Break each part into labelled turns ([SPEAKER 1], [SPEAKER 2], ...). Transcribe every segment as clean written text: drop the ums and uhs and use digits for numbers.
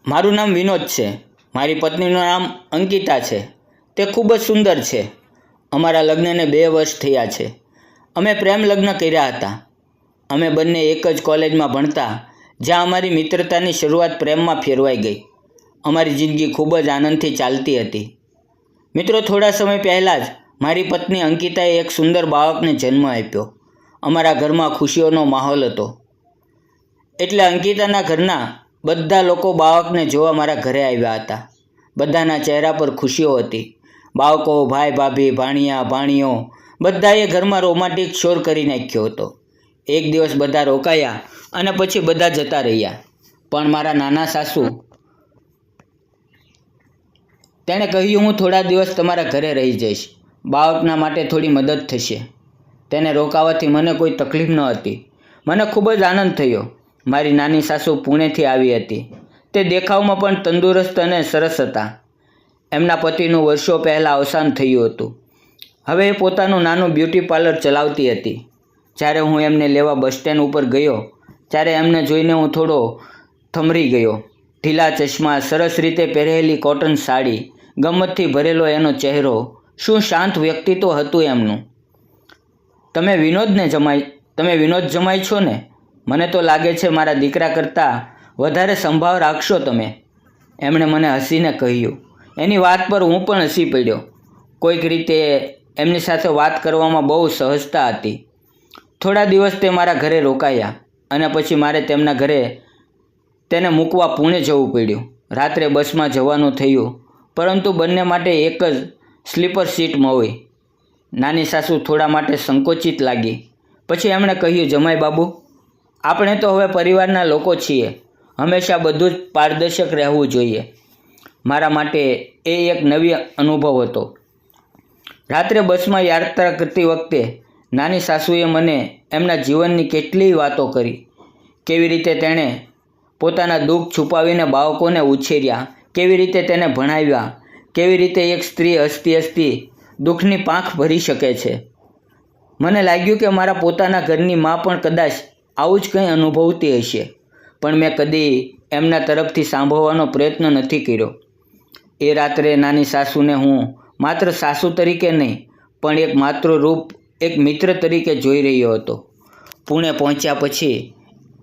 [SPEAKER 1] મારું નામ વિનોદ છે. મારી પત્નીનું નામ અંકિતા છે. તે ખૂબ જ સુંદર છે. અમારા લગ્નને 2 વર્ષ થયા છે. અમે પ્રેમ લગ્ન કર્યા હતા. અમે બંને એક જ કોલેજમાં ભણતા, જ્યાં અમારી મિત્રતાની શરૂઆત પ્રેમમાં ફેરવાઈ ગઈ. અમારી જિંદગી ખૂબ જ આનંદથી ચાલતી હતી. મિત્રો, થોડા સમય પહેલાં જ મારી પત્ની અંકિતાએ એક સુંદર બાળકને જન્મ આપ્યો. અમારા ઘરમાં ખુશીઓનો માહોલ હતો. એટલે અંકિતાના ઘરના બધા લોકો બાળકને જોવા મારા ઘરે આવ્યા હતા. બધાના ચહેરા પર ખુશીઓ હતી. બાળકો, ભાઈ ભાભી, ભાણિયા ભાણીઓ બધાએ ઘરમાં રોમાન્ટિક શોર કરી નાખ્યો હતો. એક દિવસ બધા રોકાયા અને પછી બધા જતા રહ્યા. પણ મારા નાના સાસુ, તેણે કહ્યું, હું થોડા દિવસ તમારા ઘરે રહી જઈશ. બાળકના માટે થોડી મદદ થશે. તેને રોકાવાથી મને કોઈ તકલીફ ન હતી. મને ખૂબ જ આનંદ થયો. મારી નાની સાસુ પુણેથી આવી હતી. તે દેખાવમાં પણ તંદુરસ્ત અને સરસ હતા. એમના પતિનું વર્ષો પહેલાં અવસાન થયું હતું. હવે એ પોતાનું નાનું બ્યુટી પાર્લર ચલાવતી હતી. જ્યારે હું એમને લેવા બસ સ્ટેન્ડ ઉપર ગયો, ત્યારે એમને જોઈને હું થોડો થમરી ગયો. ઢીલા ચશ્મા, સરસ રીતે પહેરેલી કોટન સાડી, ગમતથી ભરેલો એનો ચહેરો, શું શાંત વ્યક્તિત્વ હતું એમનું. તમે વિનોદ જમાઈ છો ને? મને તો લાગે છે મારા દીકરા કરતાં વધારે સંભાળ રાખશો તમે, એમણે મને હસીને કહ્યું. એની વાત પર હું પણ હસી પડ્યો. કોઈક રીતે એમની સાથે વાત કરવામાં બહુ સહજતા હતી. થોડા દિવસ તે મારા ઘરે રોકાયા અને પછી મારે તેમના ઘરે તેને મૂકવા પુણે જવું પડ્યું. રાત્રે બસમાં જવાનું થયું, પરંતુ બંને માટે એક જ સ્લીપર સીટ મળી. નાની સાસુ થોડા માટે સંકોચિત લાગી. પછી એમણે કહ્યું, જમાઈ બાબુ, આપણે તો હવે પરિવારના લોકો છીએ. હંમેશા બધું જ પારદર્શક રહેવું જોઈએ. મારા માટે એ એક નવી અનુભવ હતો. રાત્રે બસમાં યાત્રા કરતી વખતે નાની સાસુએ મને એમના જીવનની કેટલીય વાતો કરી. કેવી રીતે તેણે પોતાના દુઃખ છુપાવીને બાળકોને ઉછેર્યા, કેવી રીતે તેને ભણાવ્યા, કેવી રીતે એક સ્ત્રી હસતી હસતી દુઃખની પાંખ ભરી શકે છે. મને લાગ્યું કે મારા પોતાના ઘરની મા પણ કદાચ આવું જ કંઈ અનુભવતી હશે, પણ મેં કદી એમના તરફથી સાંભળવાનો પ્રયત્ન નથી કર્યો. એ રાત્રે નાની સાસુને હું માત્ર સાસુ તરીકે નહીં, પણ એક માતૃરૂપ, એક મિત્ર તરીકે જોઈ રહ્યો હતો. પુણે પહોંચ્યા પછી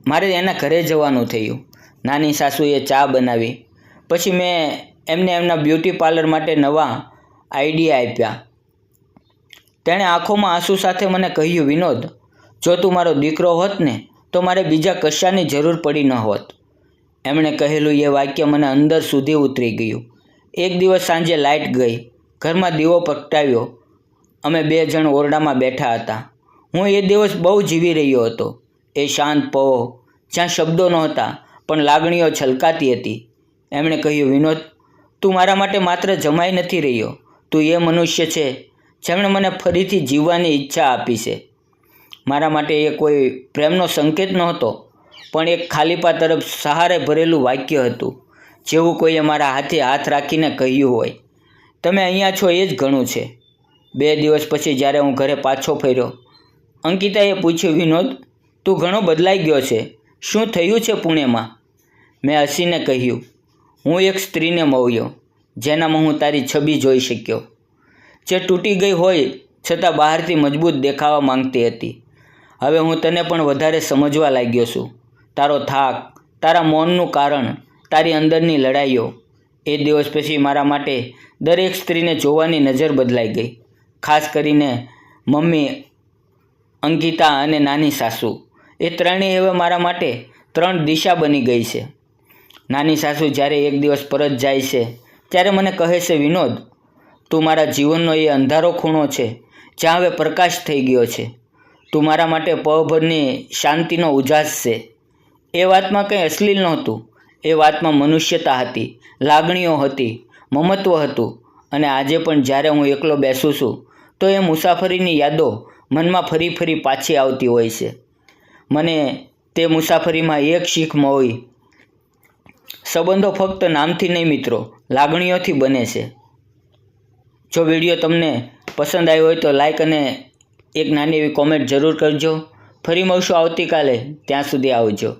[SPEAKER 1] મારે એના ઘરે જવાનું થયું. નાની સાસુએ ચા બનાવી. પછી મેં એમને એમના બ્યુટી પાર્લર માટે નવા આઈડિયા આપ્યા. તેણે આંખોમાં આંસુ સાથે મને કહ્યું, વિનોદ, જો તું મારો દીકરો હોત ને તો મારે બીજા કશાની જરૂર પડી ન હોત. એમણે કહેલું એ વાક્ય મને અંદર સુધી ઉતરી ગયું. એક દિવસ સાંજે લાઇટ ગઈ. ઘરમાં દીવો પ્રગટાવ્યો. અમે 2 જણ ઓરડામાં બેઠા હતા. હું એ દિવસ બહુ જીવી રહ્યો હતો. એ શાંત પવો, જ્યાં શબ્દો નહોતા પણ લાગણીઓ છલકાતી હતી. એમણે કહ્યું, વિનોદ, તું મારા માટે માત્ર જમાઈ નથી રહ્યો. તું એ મનુષ્ય છે જેમણે મને ફરીથી જીવવાની ઈચ્છા આપી છે. મારા માટે એ કોઈ પ્રેમનો સંકેત નહોતો, પણ એક ખાલીપા તરફ સહારે ભરેલું વાક્ય હતું. જેવું કોઈએ મારા હાથે હાથ રાખીને કહ્યું હોય, તમે અહીંયા છો એ જ ઘણું છે. 2 દિવસ પછી જ્યારે હું ઘરે પાછો ફર્યો, અંકિતાએ પૂછ્યું, વિનોદ, તું ઘણો બદલાઈ ગયો છે. શું થયું છે પુણેમાં? મેં હસીને કહ્યું, હું એક સ્ત્રીને મળ્યો જેનામાં હું તારી છબી જોઈ શક્યો, જે તૂટી ગઈ હોય છતાં બહારથી મજબૂત દેખાવા માંગતી હતી. હવે હું તને પણ વધારે સમજવા લાગ્યો છું. તારો થાક, તારા મૌનનું કારણ, તારી અંદરની લડાઈઓ. એ દિવસ પછી મારા માટે દરેક સ્ત્રીને જોવાની નજર બદલાઈ ગઈ. ખાસ કરીને મમ્મી, અંકિતા અને નાની સાસુ. એ ત્રણેય હવે મારા માટે 3 દિશા બની ગઈ છે. નાની સાસુ જ્યારે એક દિવસ પરત જાય છે ત્યારે મને કહે છે, વિનોદ, તું મારા જીવનનો એ અંધારો ખૂણો છે જ્યાં હવે પ્રકાશ થઈ ગયો છે. તું મારા માટે પળભરની શાંતિનો ઉજાસ છે. એ વાતમાં કંઈ અશ્લીલ નહોતું. એ વાતમાં મનુષ્યતા હતી, લાગણીઓ હતી, મમત્વ હતું. અને આજે પણ જ્યારે હું એકલો બેસું છું તો એ મુસાફરીની યાદો મનમાં ફરી ફરી પાછી આવતી હોય છે. મને તે મુસાફરીમાં એક શીખ મળી. સંબંધો ફક્ત નામથી નહીં મિત્રો, લાગણીઓથી બને છે. જો વિડીયો તમને પસંદ આવ્યો હોય તો લાઈક અને એક નાની એવી કોમેન્ટ જરૂર કરજો. ફરી મળશું આવતીકાલે. ત્યાં સુધી આવજો.